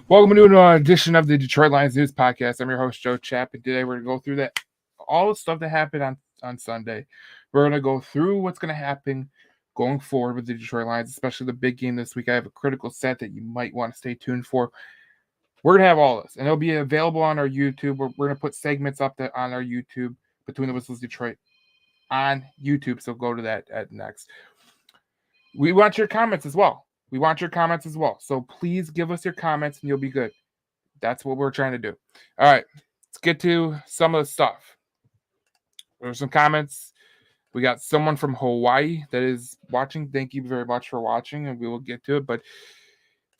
Welcome to an edition of the Detroit Lions News Podcast. I'm your host, Joe Chapp, and today we're going to go through all the stuff that happened on Sunday. We're going to go through what's going to happen going forward with the Detroit Lions, especially the big game this week. I have a critical set that you might want to stay tuned for. We're going to have all this, and it'll be available on our YouTube. We're going to put segments up on our YouTube, Between the Whistles Detroit, on YouTube, so go to that next. We want your comments as well. So please give us your comments and you'll be good. That's what we're trying to do. All right, let's get to some of the stuff. There's some comments. We got someone from Hawaii that is watching. Thank you very much for watching, and we will get to it. But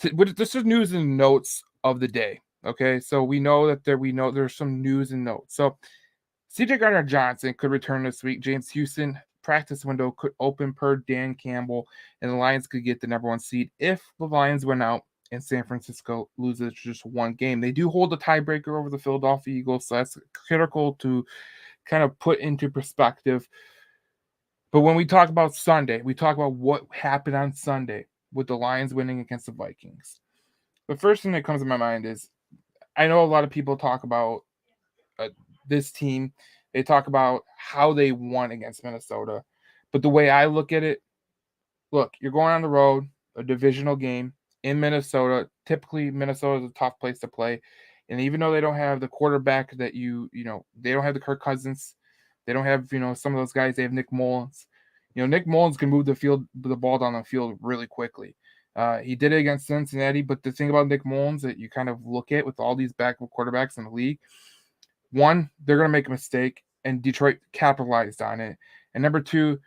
this is news and notes of the day. Okay, so we know there's some news and notes. So CJ Gardner-Johnson could return this week. James Houston practice window could open per Dan Campbell, and the Lions could get the number one seed if the Lions went out and San Francisco loses just one game. They do hold the tiebreaker over the Philadelphia Eagles, so that's critical to kind of put into perspective. But when we talk about Sunday, we talk about what happened on Sunday with the Lions winning against the Vikings. The first thing that comes to my mind is I know a lot of people talk about this team. They talk about how they won against Minnesota. But the way I look at it, look, you're going on the road, a divisional game in Minnesota. Typically, Minnesota is a tough place to play. And even though they don't have the quarterback that they don't have the Kirk Cousins. They don't have, some of those guys. They have Nick Mullins. Nick Mullins can move the ball down the field really quickly. He did it against Cincinnati. But the thing about Nick Mullins that you kind of look at with all these backup quarterbacks in the league, one, they're going to make a mistake, and Detroit capitalized on it. And number two,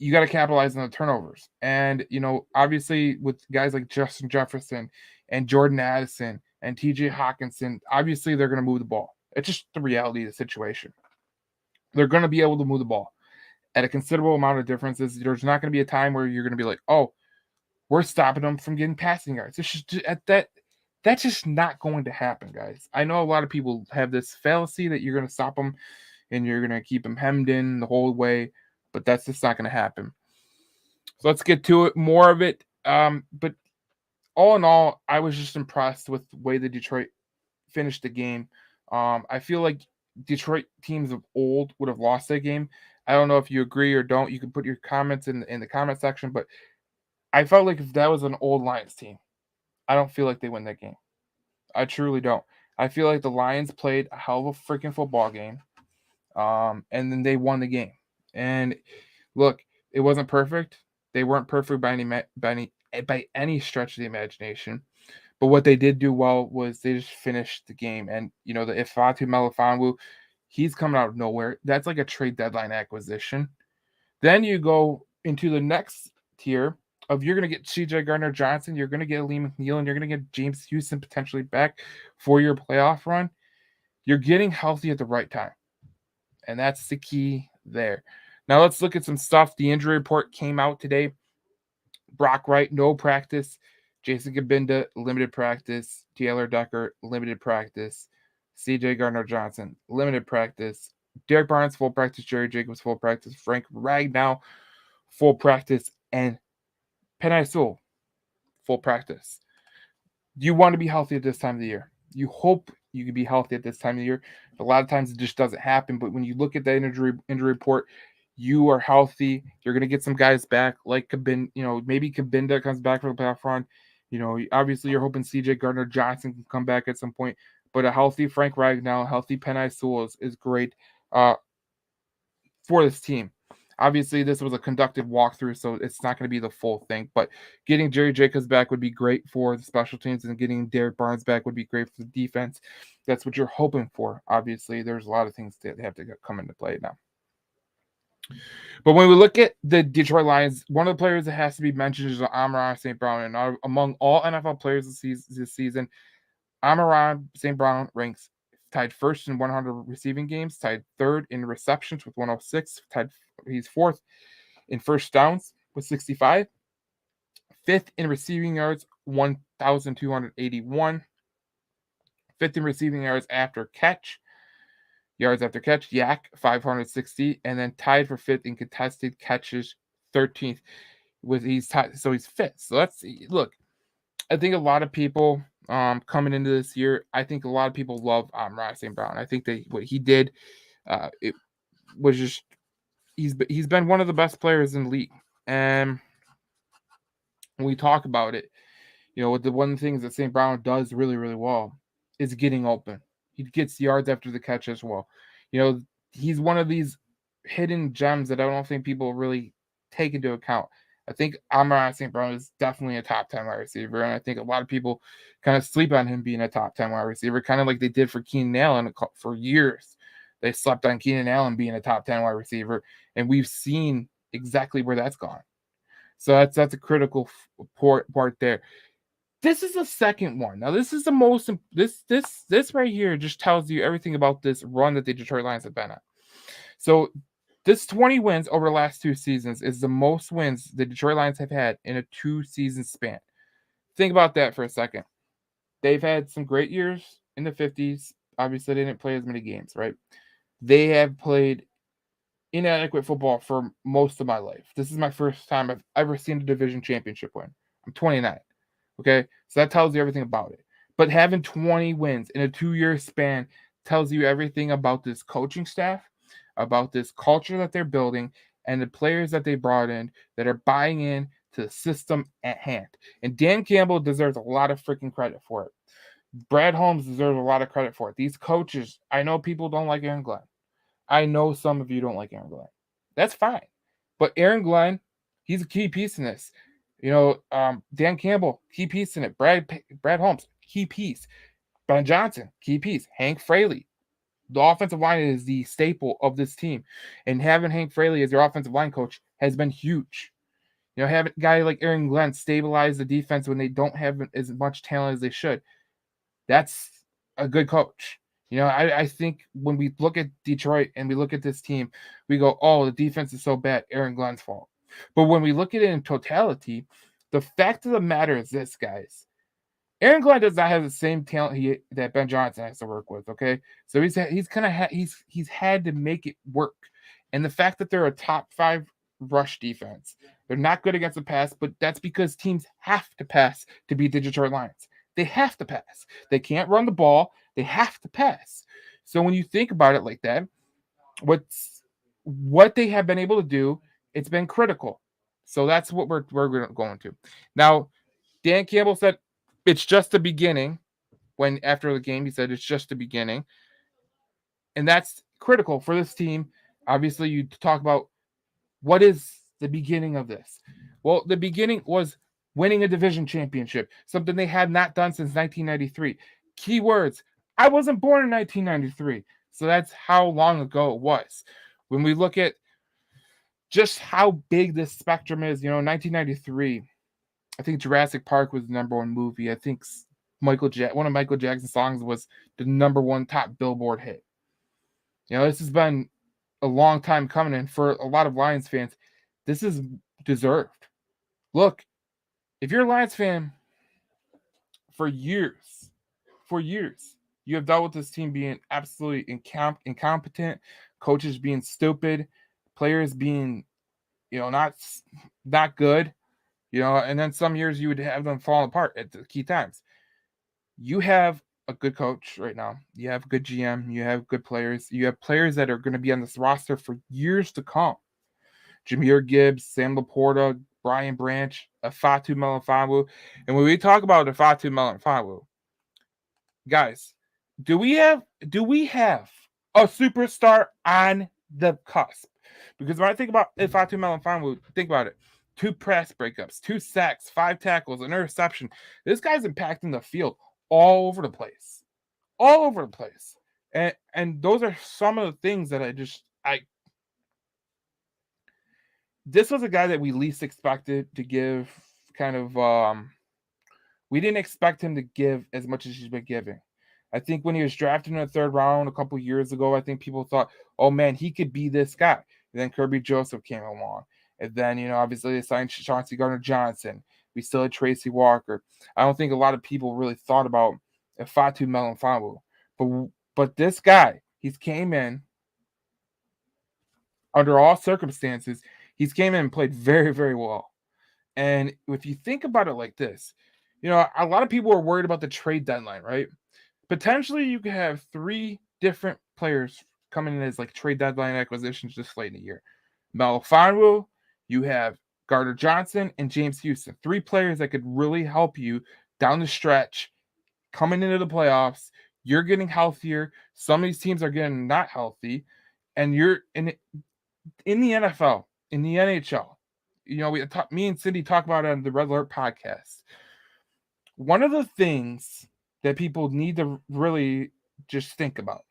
you got to capitalize on the turnovers. And, obviously with guys like Justin Jefferson and Jordan Addison and TJ Hawkinson, obviously they're going to move the ball. It's just the reality of the situation. They're going to be able to move the ball at a considerable amount of differences. There's not going to be a time where you're going to be like, oh, we're stopping them from getting passing yards. It's just that's just not going to happen, guys. I know a lot of people have this fallacy that you're going to stop them and you're going to keep them hemmed in the whole way, but that's just not going to happen. So let's get to it, more of it. But all in all, I was just impressed with the way the Detroit finished the game. I feel like Detroit teams of old would have lost that game. I don't know if you agree or don't. You can put your comments in the comment section, but I felt like if that was an old Lions team, I don't feel like they win that game. I truly don't. I feel like the Lions played a hell of a freaking football game, and then they won the game. And look, it wasn't perfect. They weren't perfect by any stretch of the imagination. But what they did do well was they just finished the game. And, the Ifeatu Melifonwu, he's coming out of nowhere. That's like a trade deadline acquisition. Then you go into the next tier of you're going to get CJ Gardner-Johnson, you're going to get Lee McNeil, and you're going to get James Houston potentially back for your playoff run. You're getting healthy at the right time. And that's the key there. Now let's look at some stuff. The injury report came out today. Brock Wright, no practice. Jason Kabinda, limited practice. Taylor Decker, limited practice. CJ Gardner-Johnson, limited practice. Derek Barnes, full practice. Jerry Jacobs, full practice. Frank Ragnow, full practice. And Penei Sewell, full practice. You want to be healthy at this time of the year. You hope you can be healthy at this time of the year. A lot of times it just doesn't happen. But when you look at that injury report, you are healthy. You're going to get some guys back like Kabinda. Maybe Kabinda comes back for the playoff run. Obviously you're hoping CJ Gardner-Johnson can come back at some point. But a healthy Frank Ragnow, healthy Penei Sewell is great for this team. Obviously, this was a conducted walkthrough, so it's not going to be the full thing. But getting Jerry Jacobs back would be great for the special teams, and getting Derek Barnes back would be great for the defense. That's what you're hoping for. Obviously, there's a lot of things that have to come into play now. But when we look at the Detroit Lions, one of the players that has to be mentioned is Amon-Ra St. Brown. And among all NFL players this season, Amon-Ra St. Brown ranks tied first in 100 receiving games, tied third in receptions with 106, he's fourth in first downs with 65, fifth in receiving yards, 1,281, fifth in receiving yards after catch, Yak 560, and then tied for fifth in contested catches, 13th. He's fifth. So let's look. I think a lot of people coming into this year, I think a lot of people love Amon-Ra St. Brown. I think that what he did, it was just he's been one of the best players in the league. And when we talk about it, the one of the things that St. Brown does really, really well is getting open. He gets yards after the catch as well. He's one of these hidden gems that I don't think people really take into account. I think Amon-Ra St. Brown is definitely a top 10 wide receiver, and I think a lot of people kind of sleep on him being a top 10 wide receiver, kind of like they did for Keenan Allen for years. They slept on Keenan Allen being a top 10 wide receiver, and we've seen exactly where that's gone. So that's a critical part there. This is the second one. Now, this is the most this right here just tells you everything about this run that the Detroit Lions have been on. So this 20 wins over the last 2 seasons is the most wins the Detroit Lions have had in a 2-season span. Think about that for a second. They've had some great years in the 50s. Obviously, they didn't play as many games, right? They have played inadequate football for most of my life. This is my first time I've ever seen a division championship win. I'm 29. Okay, so that tells you everything about it. But having 20 wins in a 2-year span tells you everything about this coaching staff, about this culture that they're building, and the players that they brought in that are buying in to the system at hand. And Dan Campbell deserves a lot of freaking credit for it. Brad Holmes deserves a lot of credit for it. These coaches, I know people don't like Aaron Glenn. I know some of you don't like Aaron Glenn. That's fine. But Aaron Glenn, he's a key piece in this. Dan Campbell, key piece in it. Brad Holmes, key piece. Ben Johnson, key piece. Hank Fraley. The offensive line is the staple of this team. And having Hank Fraley as your offensive line coach has been huge. Having a guy like Aaron Glenn stabilize the defense when they don't have as much talent as they should. That's a good coach. I think when we look at Detroit and we look at this team, we go, oh, the defense is so bad, Aaron Glenn's fault. But when we look at it in totality, the fact of the matter is this, guys. Aaron Glenn does not have the same talent that Ben Johnson has to work with, okay? So he's had to make it work. And the fact that they're a top 5 rush defense, they're not good against the pass, but that's because teams have to pass to beat the Detroit Lions. They have to pass. They can't run the ball. They have to pass. So when you think about it like that, what they have been able to do, it's been critical. So that's what we're going to. Now, Dan Campbell said it's just the beginning. When after the game, he said it's just the beginning. And that's critical for this team. Obviously, you talk about what is the beginning of this. Well, the beginning was winning a division championship, something they had not done since 1993. Key words, I wasn't born in 1993. So that's how long ago it was. When we look at just how big this spectrum is, 1993, I think Jurassic Park was the number 1 movie. I think one of Michael Jackson's songs was the number 1 top Billboard hit. This has been a long time coming, and for a lot of Lions fans, this is deserved. Look, if you're a Lions fan, for years, you have dealt with this team being absolutely incompetent, coaches being stupid, players being, not good, and then some years you would have them fall apart at the key times. You have a good coach right now. You have a good GM. You have good players. You have players that are going to be on this roster for years to come. Jahmyr Gibbs, Sam Laporta, Brian Branch, Ifeatu Melifonwu. And when we talk about Ifeatu Melifonwu, guys, do we have a superstar on the cusp? Because when I think about Ifeatu Melifonwu, think about it. 2 press breakups, 2 sacks, 5 tackles, an interception. This guy's impacting the field all over the place. All over the place. And those are some of the things that this was a guy that we least expected to give kind of we didn't expect him to give as much as he's been giving. I think when he was drafted in the 3rd round a couple years ago, I think people thought, oh man, he could be this guy. And then Kirby Joseph came along. And then, obviously they signed Chauncey Gardner-Johnson. We still had Tracy Walker. I don't think a lot of people really thought about Ifeatu Melifonwu. But this guy, he's came in under all circumstances. He's came in and played very, very well. And if you think about it like this, A lot of people are worried about the trade deadline, right? Potentially, you could have 3 different players coming in as like trade deadline acquisitions this late in the year. Melifonwu, you have Gardner Johnson, and James Houston. 3 players that could really help you down the stretch coming into the playoffs. You're getting healthier. Some of these teams are getting not healthy, and you're in the NFL, in the NHL. Me and Cindy talk about it on the Red Alert podcast. One of the things that people need to really just think about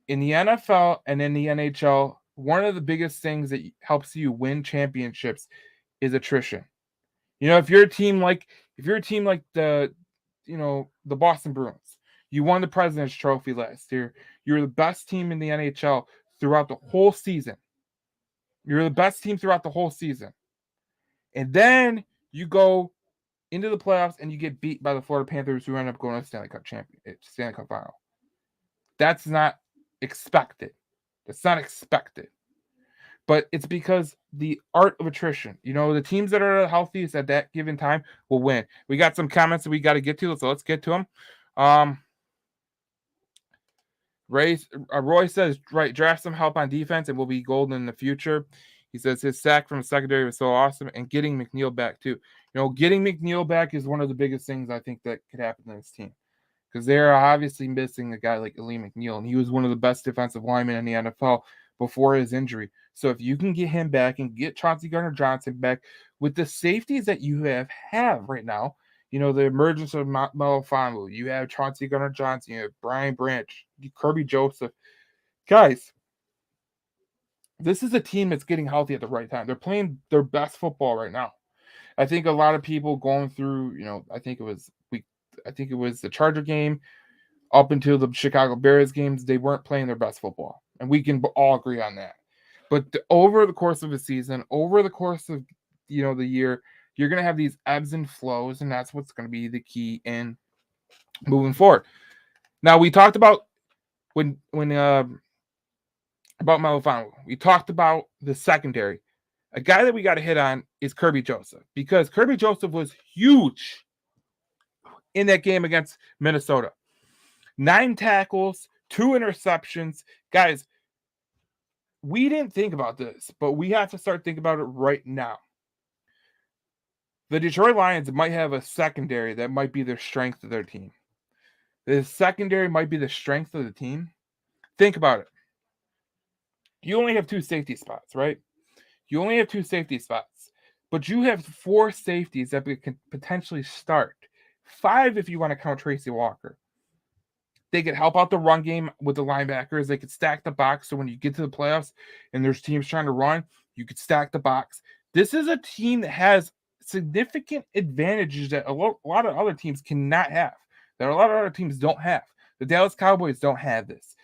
in the NFL and in the NHL, one of the biggest things that helps you win championships is attrition. If you're a team like the Boston Bruins, you won the President's Trophy last year. You're the best team in the NHL throughout the whole season. You're the best team throughout the whole season. And then you go into the playoffs and you get beat by the Florida Panthers, who end up going to the Stanley Cup final. That's not expected. That's not expected. But it's because the art of attrition. The teams that are the healthiest at that given time will win. We got some comments that we got to get to, so let's get to them. Roy says, right, draft some help on defense and we'll be golden in the future. He says his sack from the secondary was so awesome, and getting McNeil back too. Getting McNeil back is one of the biggest things I think that could happen to this team, because they're obviously missing a guy like Lee McNeil, and he was one of the best defensive linemen in the NFL before his injury. So if you can get him back and get Chauncey Gardner-Johnson back with the safeties that you have right now, the emergence of Melifonwu, you have Chauncey Gardner-Johnson, you have Brian Branch, Kirby Joseph. Guys, this is a team that's getting healthy at the right time. They're playing their best football right now. I think a lot of people going through, I think it was the Charger game up until the Chicago Bears games, they weren't playing their best football. And we can all agree on that. But over the course of a season, over the course of the year, you're going to have these ebbs and flows, and that's what's going to be the key in moving forward. Now, we talked about about Melifonwu. We talked about the secondary. A guy that we got to hit on is Kirby Joseph, because Kirby Joseph was huge in that game against Minnesota. 9 tackles, 2 interceptions. Guys, we didn't think about this, but we have to start thinking about it right now. The Detroit Lions might have a secondary that might be their strength of their team. The secondary might be the strength of the team. Think about it. You only have 2 safety spots, right? You only have 2 safety spots, but you have 4 safeties that can potentially start. 5 if you want to count Tracy Walker. They could help out the run game with the linebackers. They could stack the box, so when you get to the playoffs and there's teams trying to run, you could stack the box. This is a team that has significant advantages that a lot of other teams cannot have, that a lot of other teams don't have. The Dallas Cowboys don't have this.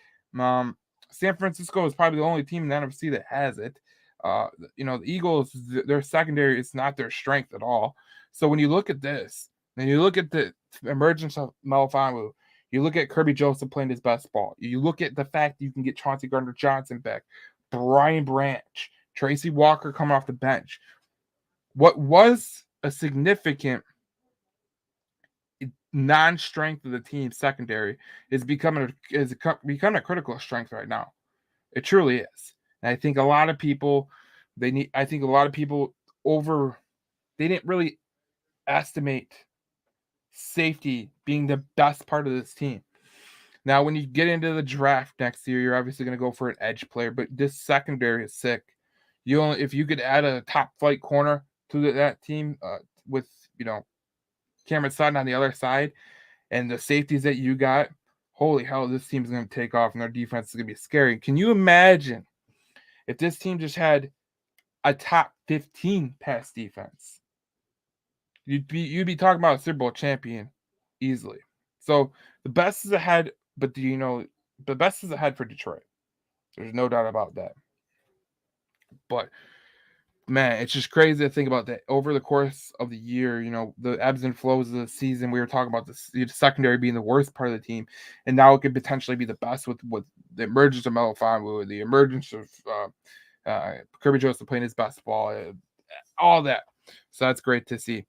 San Francisco is probably the only team in the NFC that has it. The Eagles, their secondary is not their strength at all. So when you look at this, and you look at the emergence of Melifonwu, you look at Kirby Joseph playing his best ball. You look at the fact that you can get Chauncey Gardner-Johnson back, Brian Branch, Tracy Walker coming off the bench. What was a significant non-strength of the team secondary is becoming a critical strength right now. It truly is. And I think a lot of people they didn't really estimate safety being the best part of this team. Now, when you get into the draft next year, you're obviously going to go for an edge player, but this secondary is sick. If you could add a top flight corner to that team with Cameron Sutton on the other side and the safeties that you got, holy hell, this team's going to take off and their defense is going to be scary. Can you imagine if this team just had a top 15 pass defense? You'd be talking about a Super Bowl champion easily. So the best is ahead, but the best is ahead for Detroit. There's no doubt about that. But man, it's just crazy to think about that over the course of the year. The ebbs and flows of the season. We were talking about the secondary being the worst part of the team, and now it could potentially be the best with the emergence of Melifonwu, the emergence of Kirby Joseph playing his best ball, all that. So that's great to see.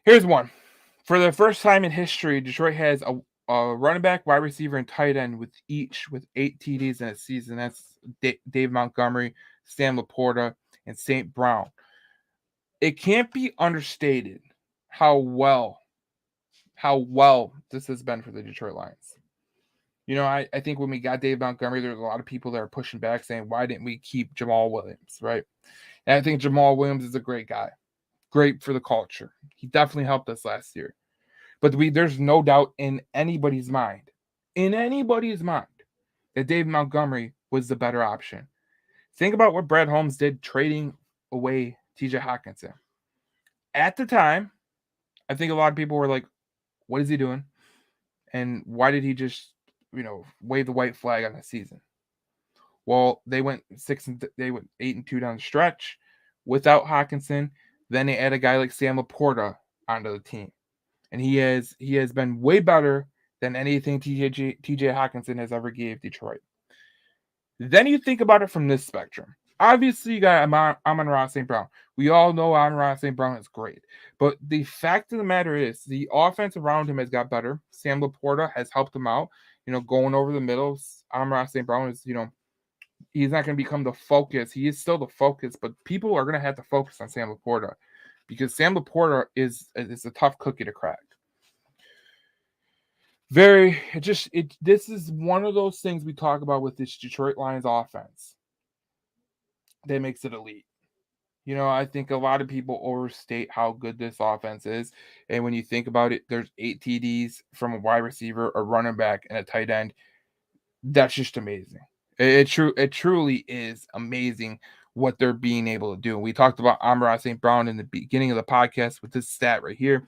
Here's one. For the first time in history, Detroit has a running back, wide receiver, and tight end with 8 TDs in a season. That's Dave Montgomery, Sam Laporta, and St. Brown. It can't be understated how well this has been for the Detroit Lions. I think when we got Dave Montgomery, there was a lot of people that are pushing back saying, why didn't we keep Jamal Williams, right? And I think Jamal Williams is a great guy. Great for the culture. He definitely helped us last year. But there's no doubt in anybody's mind, that Dave Montgomery was the better option. Think about what Brad Holmes did trading away TJ Hawkinson. At the time, I think a lot of people were like, what is he doing? And why did he just, wave the white flag on the season? Well, they went 8-2 down the stretch without Hawkinson. Then they add a guy like Sam Laporta onto the team. And he has been way better than anything TJ Hawkinson has ever gave Detroit. Then you think about it from this spectrum. Obviously, you got Amon-Ra St. Brown. We all know Amon-Ra St. Brown is great. But the fact of the matter is, the offense around him has got better. Sam Laporta has helped him out, going over the middle. Amon-Ra St. Brown is, he's not going to become the focus. He is still the focus, but people are going to have to focus on Sam Laporta because Sam Laporta is a tough cookie to crack. This is one of those things we talk about with this Detroit Lions offense that makes it elite. I think a lot of people overstate how good this offense is. And when you think about it, there's 8 TDs from a wide receiver, a running back, and a tight end. That's just amazing. It truly is amazing what they're being able to do. We talked about Amon-Ra St. Brown in the beginning of the podcast with this stat right here,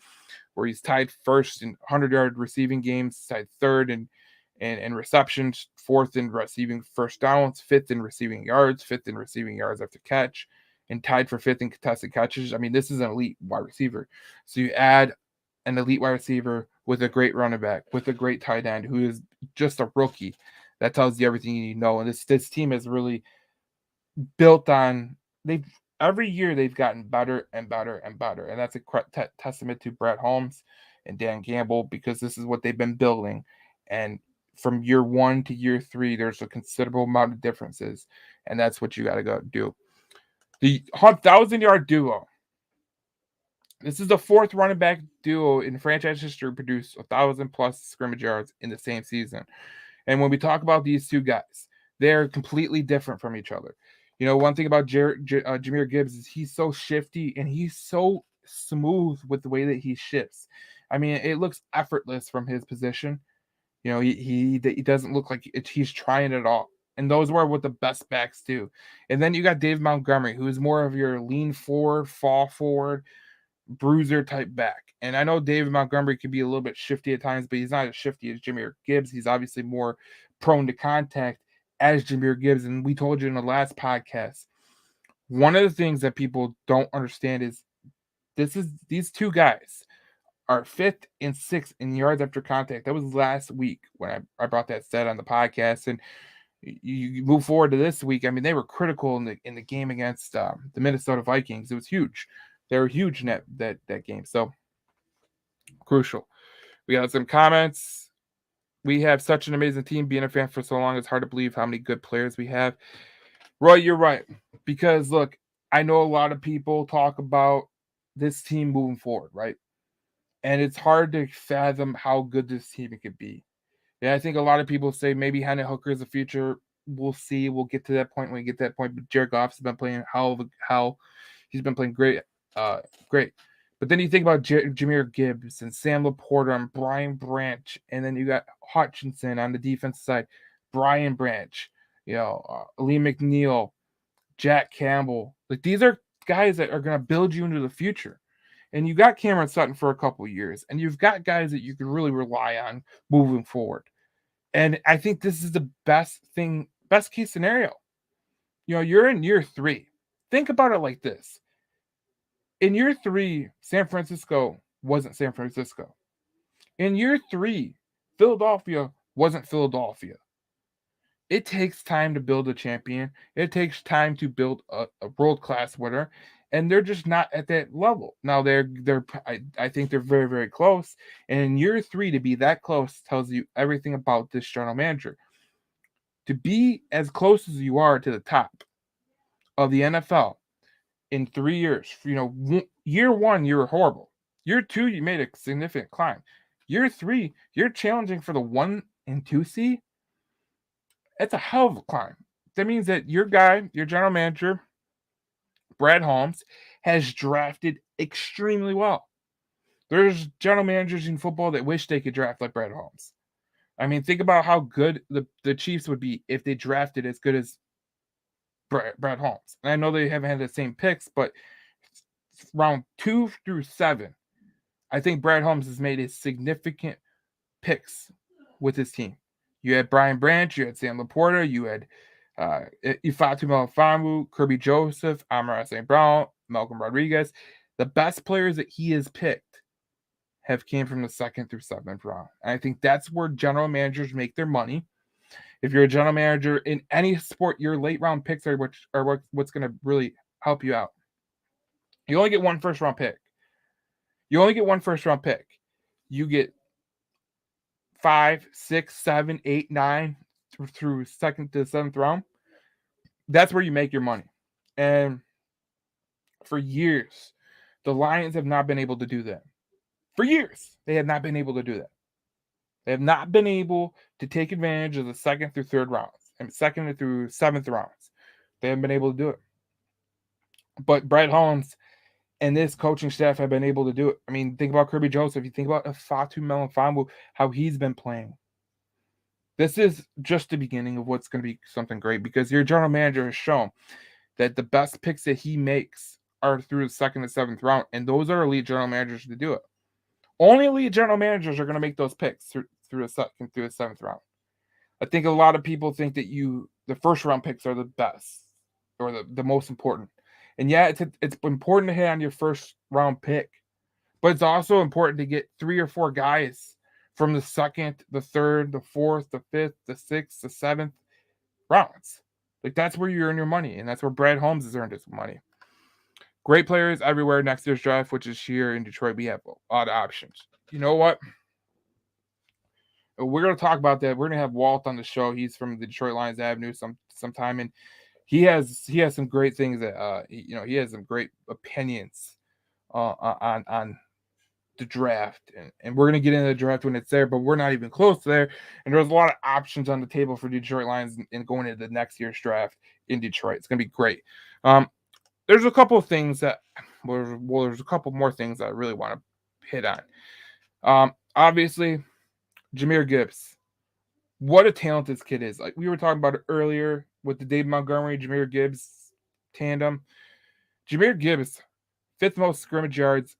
where he's tied first in 100-yard receiving games, tied third in receptions, fourth in receiving first downs, fifth in receiving yards after catch, and tied for fifth in contested catches. I mean, this is an elite wide receiver. So you add an elite wide receiver with a great running back, with a great tight end who is just a rookie. That tells you everything you need to know. And this team is really built on every year they've gotten better and better and better. And that's a testament to Brett Holmes and Dan Gamble, because this is what they've been building. And from year 1 to year 3, there's a considerable amount of differences. And that's what you got to go do. The 1,000-yard duo. This is the 4th running back duo in franchise history to produce 1,000-plus scrimmage yards in the same season. And when we talk about these two guys, they're completely different from each other. One thing about Jahmyr Gibbs is he's so shifty and he's so smooth with the way that he shifts. I mean, it looks effortless from his position. He doesn't look like he's trying it all. And those were what the best backs do. And then you got Dave Montgomery, who is more of your lean forward, fall forward, bruiser type back. And I know David Montgomery can be a little bit shifty at times, but he's not as shifty as Jahmyr Gibbs. He's obviously more prone to contact as Jahmyr Gibbs. And we told you in the last podcast, one of the things that people don't understand is these two guys are 5th and 6th in yards after contact. That was last week when I brought that stat on the podcast. And you move forward to this week. I mean, they were critical in the game against the Minnesota Vikings. It was huge. They were huge in that game. So crucial. We got some comments. We have such an amazing team. Being a fan for so long, it's hard to believe how many good players we have. Roy, you're right. Because look, I know a lot of people talk about this team moving forward, right? And it's hard to fathom how good this team could be. Yeah, I think a lot of people say maybe Hendon Hooker is the future. We'll see. We'll get to that point when we get to that point. But Jared Goff's been playing hell. He's been playing great. Great. But then you think about Jahmyr Gibbs and Sam Laporta and Brian Branch. And then you got Hutchinson on the defensive side. Brian Branch. Lee McNeil. Jack Campbell. Like, these are guys that are going to build you into the future. And you got Cameron Sutton for a couple of years. And you've got guys that you can really rely on moving forward. And I think this is the best case scenario. You're in year 3. Think about it like this. In year 3, San Francisco wasn't San Francisco. In year 3, Philadelphia wasn't Philadelphia. It takes time to build a champion. It takes time to build a world-class winner. and they're just not at that level. Now I think they're very, very close. And in year 3 to be that close tells you everything about this general manager. To be as close as you are to the top of the NFL in 3 years, year 1 you were horrible. Year 2 you made a significant climb. Year 3 you're challenging for the 1 and 2 seed. That's a hell of a climb. That means that your general manager, Brad Holmes, has drafted extremely well. There's general managers in football that wish they could draft like Brad Holmes. I mean, think about how good the Chiefs would be if they drafted as good as Brad Holmes. And I know they haven't had the same picks, but round 2 through 7, I think Brad Holmes has made a significant picks with his team. You had Brian Branch, you had Sam Laporta, you had Ifeatu Melifonwu, Kirby Joseph, Amon-Ra St. Brown, Malcolm Rodriguez. The best players that he has picked have came from the 2nd through 7th round. And I think that's where general managers make their money. If you're a general manager in any sport, your late round picks are what's going to really help you out. You only get one first round pick. You get 5, 6, 7, 8, 9 through 2nd to 7th round. That's where you make your money. And for years, the Lions have not been able to do that. For years, they have not been able to do that. They have not been able to take advantage of the 2nd through 3rd rounds and 2nd through 7th rounds. They haven't been able to do it. But Brad Holmes and this coaching staff have been able to do it. I mean, think about Kirby Joseph. You think about Ifeatu Melifonwu, how he's been playing. This is just the beginning of what's going to be something great, because your general manager has shown that the best picks that he makes are through the 2nd and 7th round, and those are elite general managers to do it. Only elite general managers are going to make those picks through the 2nd through the 7th round. I think a lot of people think that the first round picks are the best or the most important. And yeah, it's important to hit on your first round pick, but it's also important to get 3 or 4 guys from the 2nd, the 3rd, the 4th, the 5th, the 6th, the 7th rounds. Like, that's where you earn your money, and that's where Brad Holmes has earned his money. Great players everywhere next year's draft, which is here in Detroit. We have a lot of options. You know what? We're going to talk about that. We're going to have Walt on the show. He's from the Detroit Lions Avenue sometime, and he has some great things that he has some great opinions on the draft, and we're going to get into the draft when it's there, but we're not even close to there. And there's a lot of options on the table for Detroit Lions in going into the next year's draft in Detroit. It's going to be great. There's a couple of things there's a couple more things that I really want to hit on. Obviously, Jahmyr Gibbs. What a talent this kid is. Like we were talking about it earlier with the David Montgomery, Jahmyr Gibbs tandem. Jahmyr Gibbs, 5th most scrimmage yards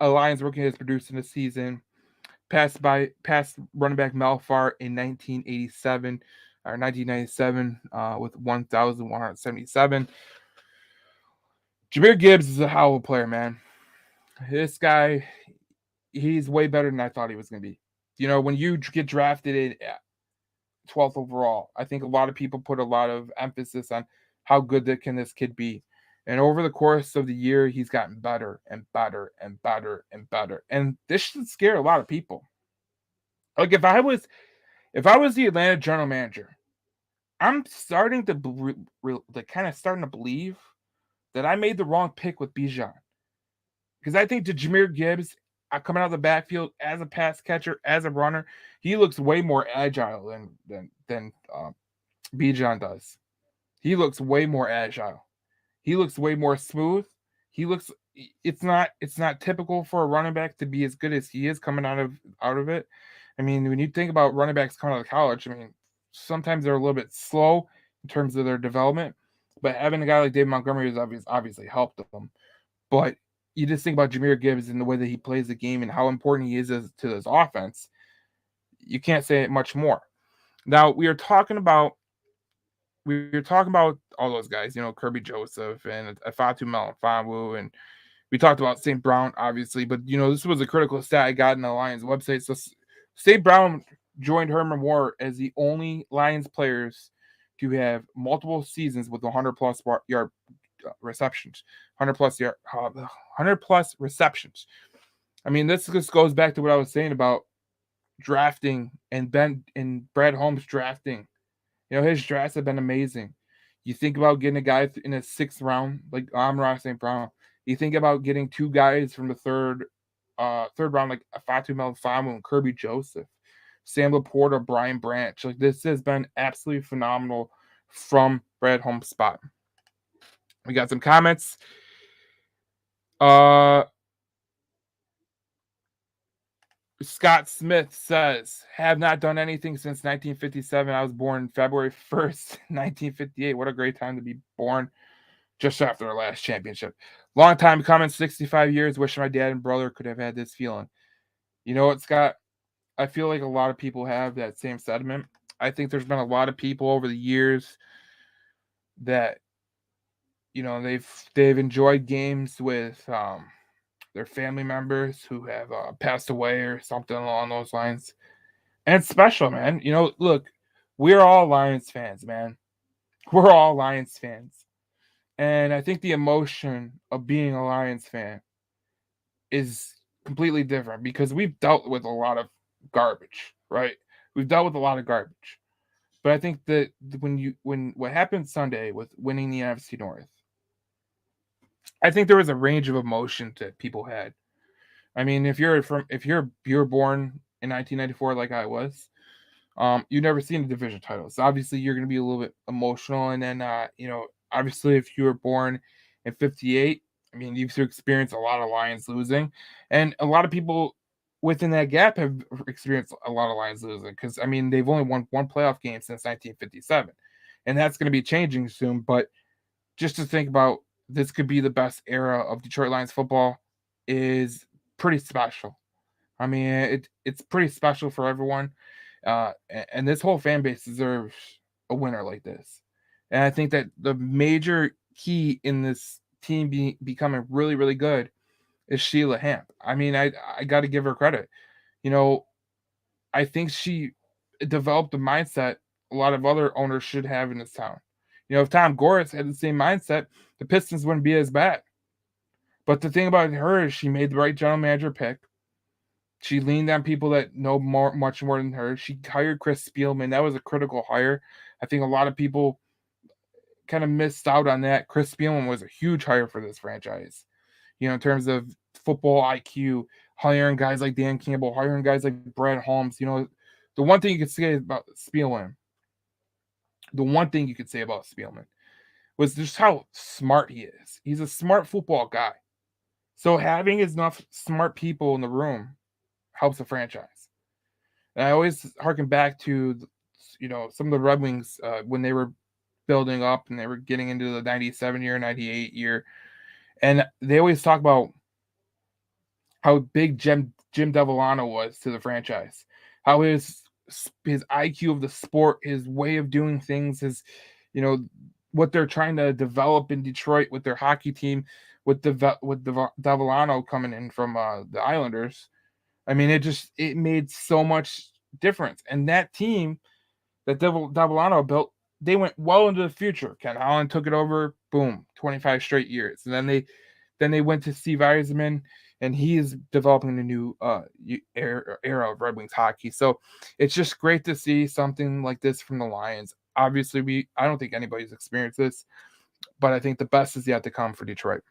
a Lions rookie has produced in a season. Passed running back Malfar in 1987 or 1997 with 1,177. Jahmyr Gibbs is a hell of a player, man. This guy, he's way better than I thought he was going to be. When you get drafted in 12th overall, I think a lot of people put a lot of emphasis on how good can this kid be. And over the course of the year, he's gotten better and better and better and better. And this should scare a lot of people. Like if I was the Atlanta general manager, I'm starting to believe that I made the wrong pick with Bijan. Because I think to Jahmyr Gibbs, coming out of the backfield as a pass catcher, as a runner, he looks way more agile than Bijan does. He looks way more agile. He looks way more smooth. It's not typical for a running back to be as good as he is coming out of it. I mean, when you think about running backs coming out of college, I mean, sometimes they're a little bit slow in terms of their development, but having a guy like David Montgomery has obviously helped them. But you just think about Jahmyr Gibbs and the way that he plays the game and how important he is to this offense. You can't say it much more. Now we were talking about all those guys, Kirby Joseph and Ifeatu Melifonwu, and we talked about St. Brown, obviously, but this was a critical stat I got in the Lions website. So St. Brown joined Herman Moore as the only Lions players to have multiple seasons with 100 plus yard receptions, 100 plus receptions. I mean, this just goes back to what I was saying about drafting and Brad Holmes drafting. His drafts have been amazing. You think about getting a guy in the 6th round, like Amon St. Brown. You think about getting 2 guys from the third round, like Fatu Melifonwu and Kirby Joseph, Sam Laporta, Brian Branch. Like, this has been absolutely phenomenal from Brad Holmes' spot. We got some comments. Scott Smith says, have not done anything since 1957. I was born February 1st, 1958. What a great time to be born just after our last championship. Long time coming, 65 years. Wish my dad and brother could have had this feeling. You know what, Scott? I feel like a lot of people have that same sentiment. I think there's been a lot of people over the years that, they've enjoyed games with their family members who have passed away or something along those lines. And it's special, man. Look, we're all Lions fans, man. We're all Lions fans. And I think the emotion of being a Lions fan is completely different because we've dealt with a lot of garbage, right? We've dealt with a lot of garbage. But I think that when what happened Sunday with winning the NFC North, I think there was a range of emotion that people had. I mean, if you're born in 1994 like I was, you've never seen a division title. So obviously you're going to be a little bit emotional. And then, obviously if you were born in 58, I mean, you've experienced a lot of Lions losing. And a lot of people within that gap have experienced a lot of Lions losing because, I mean, they've only won 1 playoff game since 1957. And that's going to be changing soon. But just to think about this could be the best era of Detroit Lions football is pretty special. I mean, it's pretty special for everyone. And this whole fan base deserves a winner like this. And I think that the major key in this team becoming really, really good is Sheila Hamp. I mean, I got to give her credit. I think she developed a mindset a lot of other owners should have in this town. If Tom Goris had the same mindset, the Pistons wouldn't be as bad. But the thing about her is she made the right general manager pick. She leaned on people that know much more than her. She hired Chris Spielman. That was a critical hire. I think a lot of people kind of missed out on that. Chris Spielman was a huge hire for this franchise. In terms of football IQ, hiring guys like Dan Campbell, hiring guys like Brad Holmes. The one thing you could say about Spielman, was just how smart he is. He's a smart football guy. So having enough smart people in the room helps a franchise. And I always harken back to, some of the Red Wings when they were building up and they were getting into the 97 year, 98 year. And they always talk about how big Jim Devellano was to the franchise, how his IQ of the sport, his way of doing things, his, what they're trying to develop in Detroit with their hockey team, with Devellano coming in from the Islanders. I mean, it made so much difference. And that team that Devellano built, they went well into the future. Ken Holland took it over, boom, 25 straight years. And then they went to Steve Yzerman, and he is developing a new era of Red Wings hockey. So it's just great to see something like this from the Lions. Obviously, I don't think anybody's experienced this, but I think the best is yet to come for Detroit.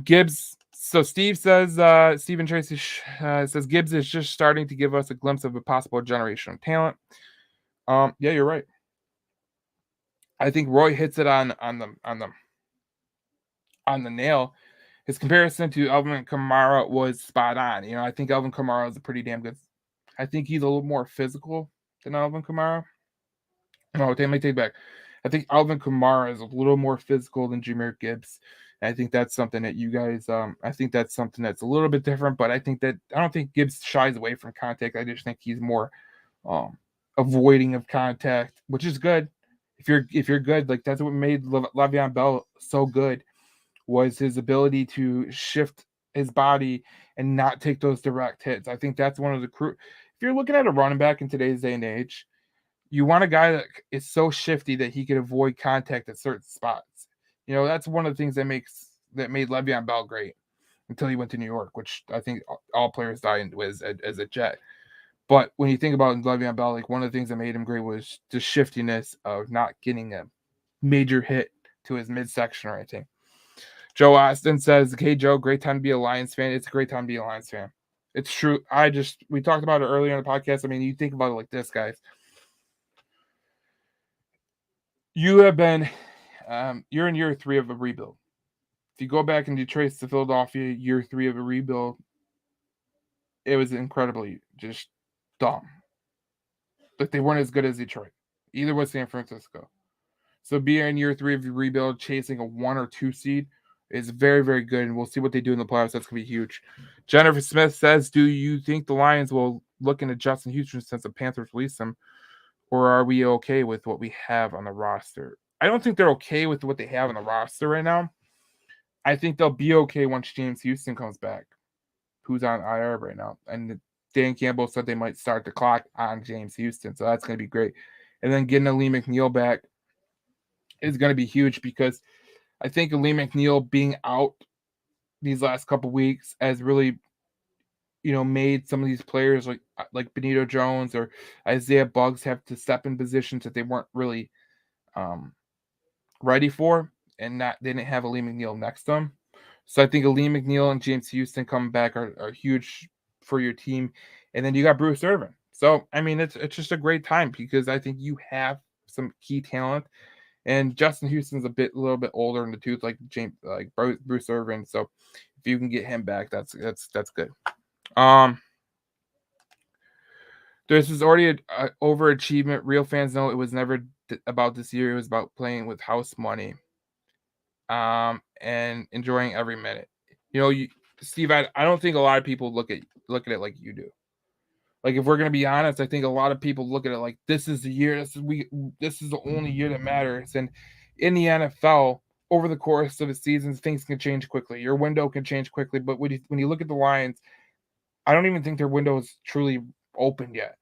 Gibbs. So Steve says, Stephen Tracy says Gibbs is just starting to give us a glimpse of a possible generational talent. Yeah, you're right. I think Roy hits it on the nail. His comparison to Alvin Kamara was spot on. I think Alvin Kamara is a pretty damn good. I think he's a little more physical than Alvin Kamara. No, let me take back. I think Alvin Kamara is a little more physical than Jahmyr Gibbs. And I think that's something that you guys, I think that's something that's a little bit different, but I don't think Gibbs shies away from contact. I just think he's more avoiding of contact, which is good. If you're good, like that's what made Le'Veon Bell so good, was his ability to shift his body and not take those direct hits. I think that's one of the if you're looking at a running back in today's day and age, You want a guy that is so shifty that he can avoid contact at certain spots. That's one of the things that made Le'Veon Bell great until he went to New York, which I think all players die into as a Jet. But when you think about Le'Veon Bell, like one of the things that made him great was the shiftiness of not getting a major hit to his midsection or anything. Joe Austin says, "Hey Joe, great time to be a Lions fan. It's a great time to be a Lions fan. It's true. We talked about it earlier in the podcast. I mean, you think about it like this, guys. You have been, you're in year 3 of a rebuild. If you go back and you trace to Philadelphia, year 3 of a rebuild, it was incredibly just dumb. But they weren't as good as Detroit. Either was San Francisco. So being in year 3 of your rebuild, chasing a 1 or 2 seed is very, very good. And we'll see what they do in the playoffs. That's going to be huge." Jennifer Smith says, "Do you think the Lions will look into Justin Houston since the Panthers released him? Or are we okay with what we have on the roster?" I don't think they're okay with what they have on the roster right now. I think they'll be okay once James Houston comes back, who's on IR right now. And Dan Campbell said they might start the clock on James Houston. So that's going to be great. And then getting Lee McNeil back is going to be huge because I think Lee McNeil being out these last couple weeks has really, made some of these players like Benito Jones or Isaiah Buggs have to step in positions that they weren't really ready for, and they didn't have a Lee McNeil next to them. So I think Lee McNeil and James Houston coming back are huge for your team. And then you got Bruce Irvin. So I mean, it's just a great time because I think you have some key talent. And Justin Houston's a little bit older in the tooth, like Bruce Irvin. So if you can get him back, that's good. This is already an overachievement. Real fans know it was never about this year. It was about playing with house money, and enjoying every minute. Steve, I don't think a lot of people look at it like you do. Like, if we're gonna be honest, I think a lot of people look at it like this is the year. This is the only year that matters. And in the NFL, over the course of the seasons, things can change quickly. Your window can change quickly. But when you look at the Lions, I don't even think their window is truly open yet.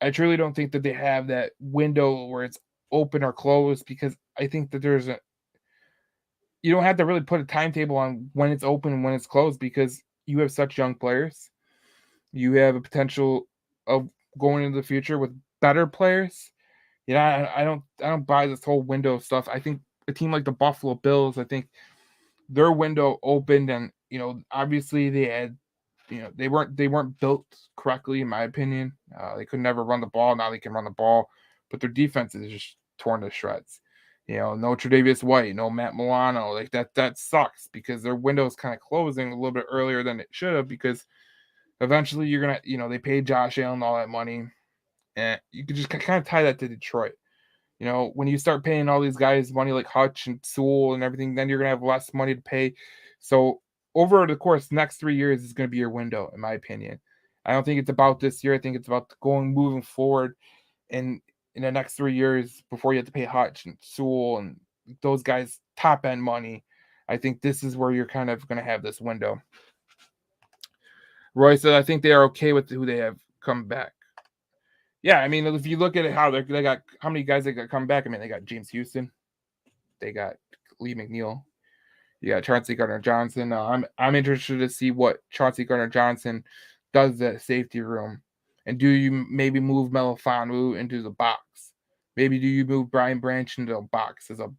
I truly don't think that they have that window where it's open or closed, because I think that you don't have to really put a timetable on when it's open and when it's closed, because you have such young players. You have a potential of going into the future with better players. I don't buy this whole window stuff. I think a team like the Buffalo Bills, I think their window opened, and obviously they had, they weren't built correctly in my opinion. They could never run the ball. Now they can run the ball, but their defense is just torn to shreds. No Tre'Davious White, no Matt Milano. Like that sucks, because their window is kind of closing a little bit earlier than it should have, because eventually you're gonna, they paid Josh Allen all that money, and you could just kind of tie that to Detroit. When you start paying all these guys money like Hutch and Sewell and everything, then you're gonna have less money to pay. So over the course, next 3 years is gonna be your window, in my opinion. I don't think it's about this year. I think it's about moving forward, and in the next 3 years, before you have to pay Hutch and Sewell and those guys top end money. I think this is where you're kind of gonna have this window. Roy said, "I think they are okay with who they have come back." Yeah, I mean, if you look at it, they got how many guys they got come back. I mean, they got James Houston, they got Lee McNeil, you got Chauncey Gardner-Johnson. I'm interested to see what Chauncey Gardner-Johnson does at safety room, and do you maybe move Melifonwu into the box? Maybe do you move Brian Branch into a box as a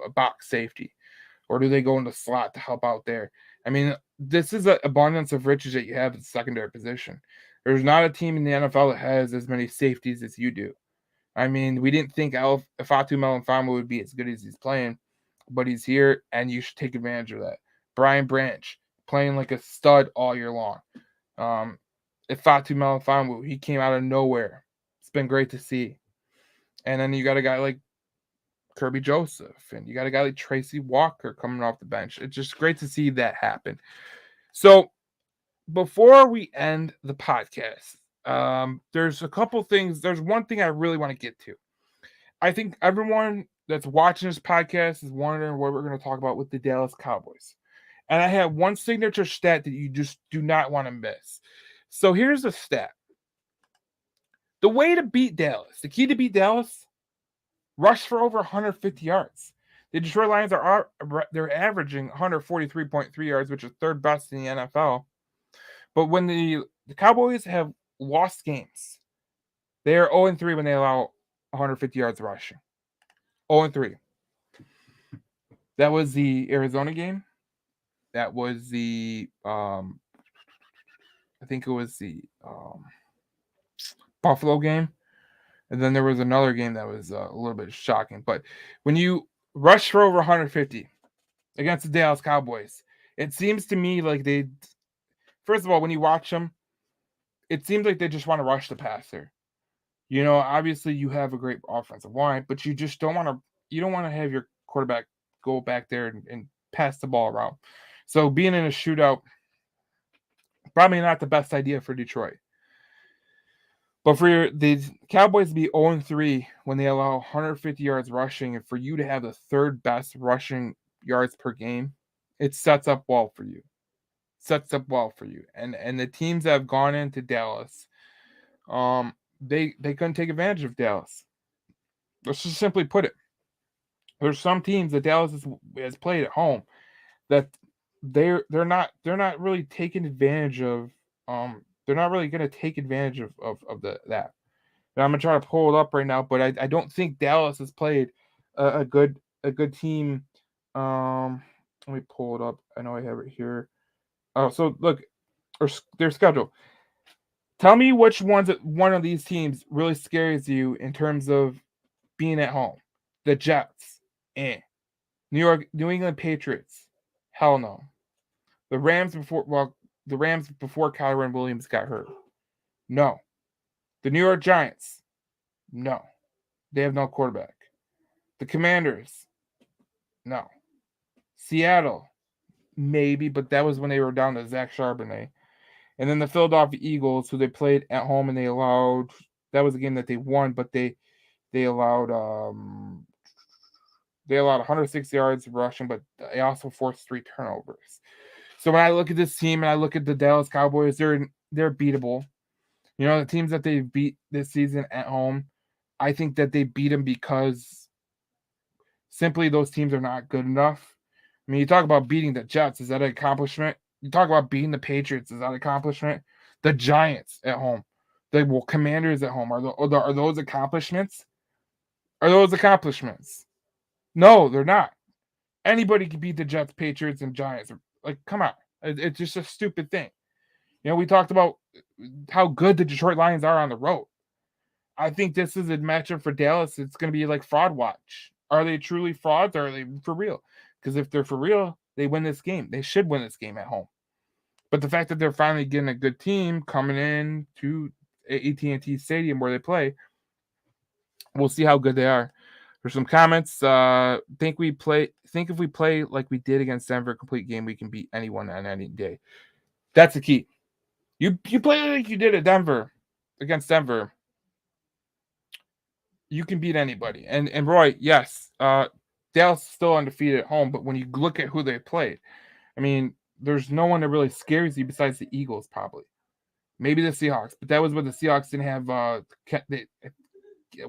box safety? Or do they go in the slot to help out there? I mean, this is an abundance of riches that you have at the secondary position. There's not a team in the NFL that has as many safeties as you do. I mean, we didn't think Fatu Melifonwu would be as good as he's playing, but he's here, and you should take advantage of that. Brian Branch, playing like a stud all year long. Fatu Melifonwu, he came out of nowhere. It's been great to see. And then you got a guy like Kirby Joseph, and you got a guy like Tracy Walker coming off the bench. It's just great to see that happen. So before we end the podcast, there's a couple things. There's one thing I really want to get to. I think everyone that's watching this podcast is wondering what we're going to talk about with the Dallas Cowboys. And I have one signature stat that you just do not want to miss. So here's the stat. The way to beat Dallas, the key to beat Dallas, rush for over 150 yards. The Detroit Lions they're averaging 143.3 yards, which is third best in the NFL. But when the Cowboys have lost games, they are 0-3 when they allow 150 yards rushing. 0-3. That was the Arizona game. That was the I think it was the Buffalo game. And then there was another game that was a little bit shocking. But when you rush for over 150 against the Dallas Cowboys, it seems to me like they, first of all, when you watch them, it seems like they just want to rush the passer. You know, obviously you have a great offensive line, but you just don't want to. You don't want to have your quarterback go back there and pass the ball around. So being in a shootout, probably not the best idea for Detroit. But for the Cowboys to be 0-3 when they allow 150 yards rushing, and for you to have the third best rushing yards per game, it sets up well for you. And the teams that have gone into Dallas, they couldn't take advantage of Dallas. Let's just simply put it. There's some teams that Dallas has played at home that they're not really taking advantage of. They're not really going to take advantage of that. And I'm gonna try to pull it up right now, but I don't think Dallas has played a good team. Let me pull it up. I know I have it here. Oh, so look, their schedule. Tell me which one of these teams really scares you in terms of being at home. The Jets, New England Patriots, hell no. The Rams before Kyron Williams got hurt, no. The New York Giants, no. They have no quarterback. The Commanders, no. Seattle, maybe, but that was when they were down to Zach Charbonnet. And then the Philadelphia Eagles, who they played at home, and that was a game that they won, but they allowed 106 yards rushing, but they also forced 3 turnovers. So when I look at this team and I look at the Dallas Cowboys, they're beatable. You know, the teams that they beat this season at home, I think that they beat them because simply those teams are not good enough. I mean, you talk about beating the Jets, is that an accomplishment? You talk about beating the Patriots, is that an accomplishment? The Giants at home, the Commanders at home, are those accomplishments? Are those accomplishments? No, they're not. Anybody can beat the Jets, Patriots, and Giants. Like, come on. It's just a stupid thing. You know, we talked about how good the Detroit Lions are on the road. I think this is a matchup for Dallas. It's going to be like fraud watch. Are they truly frauds or are they for real? Because if they're for real, they win this game. They should win this game at home. But the fact that they're finally getting a good team coming in to AT&T Stadium where they play, we'll see how good they are. There's some comments. Think if we play like we did against Denver, complete game, we can beat anyone on any day. That's the key. You play like you did at Denver against Denver, you can beat anybody. And Roy, yes, Dallas is still undefeated at home, but when you look at who they played, I mean, there's no one that really scares you besides the Eagles, probably. Maybe the Seahawks, but that was when the Seahawks didn't have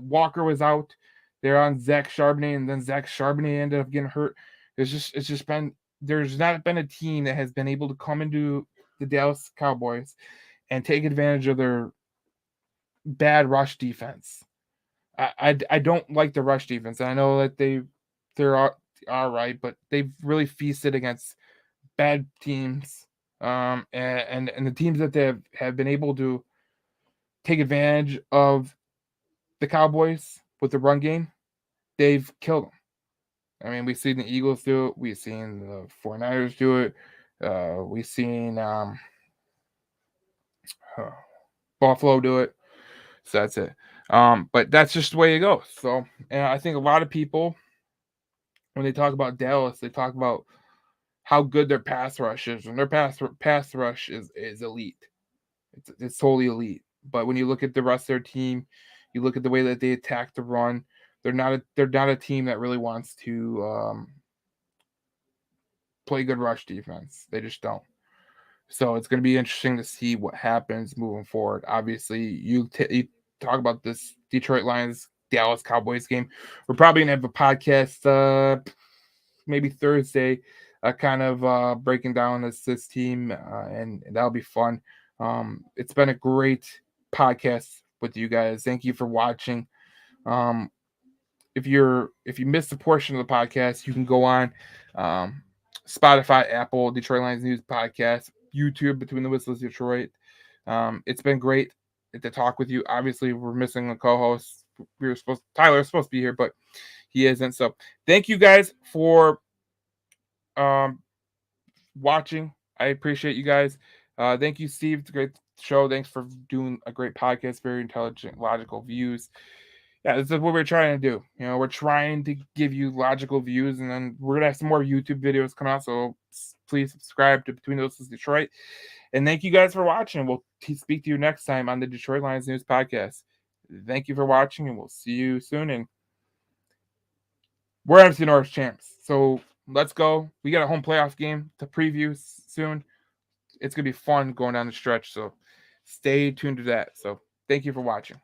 Walker was out. They're on Zach Charbonnet, and then Zach Charbonnet ended up getting hurt. There's not been a team that has been able to come into the Dallas Cowboys and take advantage of their bad rush defense. I don't like the rush defense. I know that they're all right, but they've really feasted against bad teams. And the teams that they have been able to take advantage of the Cowboys with the run game, they've killed them. I mean, we've seen the Eagles do it. We've seen the 49ers do it. We've seen Buffalo do it. So that's it. But that's just the way it goes. So, and I think a lot of people, when they talk about Dallas, they talk about how good their pass rush is, and their pass rush is elite. It's totally elite. But when you look at the rest of their team, you look at the way that they attack the run. They're not a team that really wants to play good rush defense. They just don't. So it's going to be interesting to see what happens moving forward. Obviously, talk about this Detroit Lions Dallas Cowboys game. We're probably gonna have a podcast maybe Thursday, kind of breaking down this team, and that'll be fun. It's been a great podcast with you guys. Thank you for watching. Um, if you missed a portion of the podcast, you can go on Spotify, Apple, Detroit Lions News Podcast, YouTube, Between the Whistles Detroit. It's been great to talk with you. Obviously, we're missing a co-host. Tyler was supposed to be here, but he isn't. So thank you guys for watching. I appreciate you guys. Thank you, Steve. It's a great show. Thanks for doing a great podcast. Very intelligent, logical views. Yeah, this is what we're trying to do. We're trying to give you logical views, and then we're gonna have some more YouTube videos come out. So please subscribe to Between the Whistles Detroit. And thank you guys for watching. We'll speak to you next time on the Detroit Lions News Podcast. Thank you for watching, and we'll see you soon. And we're NFC North champs. So let's go. We got a home playoff game to preview soon. It's going to be fun going down the stretch. So stay tuned to that. So thank you for watching.